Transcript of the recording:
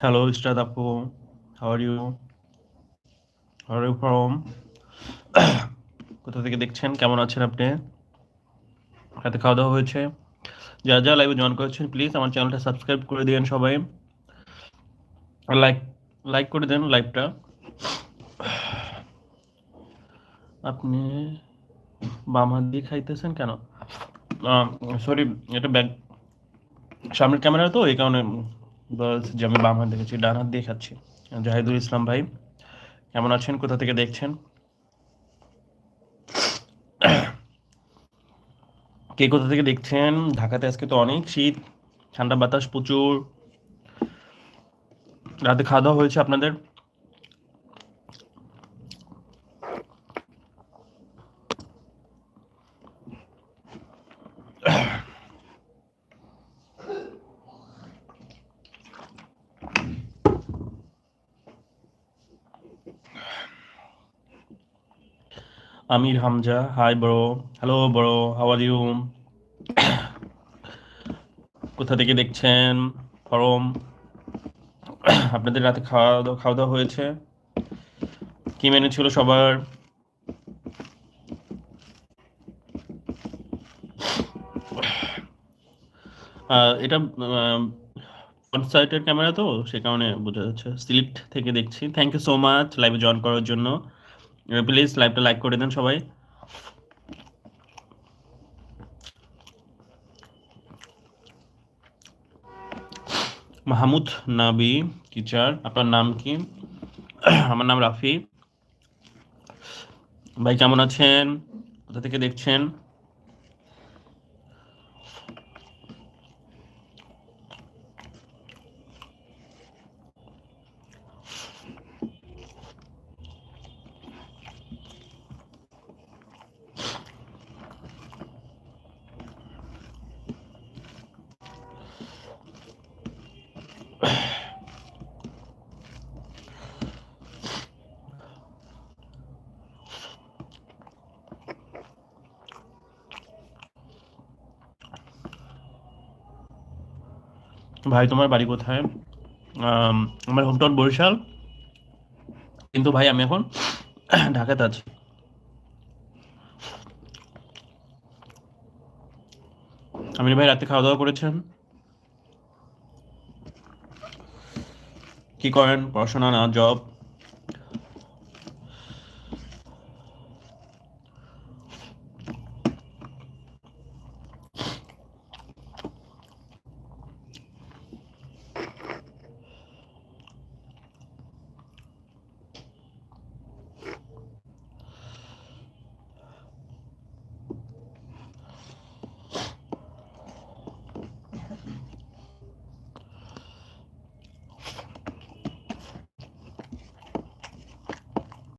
Hello, Ustad Apu. How are you? How are you from? কোথা থেকে দেখছেন? কেমন আছেন আপনি? রাতে খাওয়া দাওয়া হয়েছে? যারা যারা লাইভে জয়েন করেছেন প্লিজ আমার চ্যানেলটা সাবস্ক্রাইব করে দিন সবাই। আর লাইক লাইক করে দেন লাইভটা। আপনি বাম হাত দিয়ে খাইতেছেন কেন? সরি, এটা ব্যাক সামনের ক্যামেরা তো এই কারণে বলছে যে আমি বাম হাত দেখেছি, ডান হাত দিয়ে খাচ্ছি। জাহিদুল ইসলাম ভাই কেমন আছেন? কোথা থেকে দেখছেন? কে কোথা থেকে দেখছেন? ঢাকাতে আজকে তো অনেক শীত, ঠান্ডা বাতাস প্রচুর। রাতে খাওয়া দাওয়া হয়েছে আপনাদের? Amir Hamza, hi bro. Hello bro, how are you? কোথা থেকে দেখছেন? ফরম আপনাদের রাতে খাওয়া দাওয়া হয়েছে? কি মেনু ছিল সবার? এটা ফ্রন্ট সাইডের ক্যামেরা তো সে কারণে বোঝা যাচ্ছে। সিলেক্ট থেকে দেখছি। থ্যাংক ইউ সো মাচ লাইভে জয়েন করার জন্য। প্লিজ লাইভটা লাইক করে দেন সবাই। মাহমুদ নাবি টিচার, আপনার নাম কি? আমার নাম রাফি। ভাই কেমন আছেন? কোথা থেকে দেখছেন? ভাই তোমার বাড়ি কোথায়? আমার হোম টাউন বরিশাল, কিন্তু ভাই আমি এখন ঢাকাতে আছি। আমির ভাই রাতে খাওয়া দাওয়া করেছেন? কি করেন? পড়াশোনা না জব?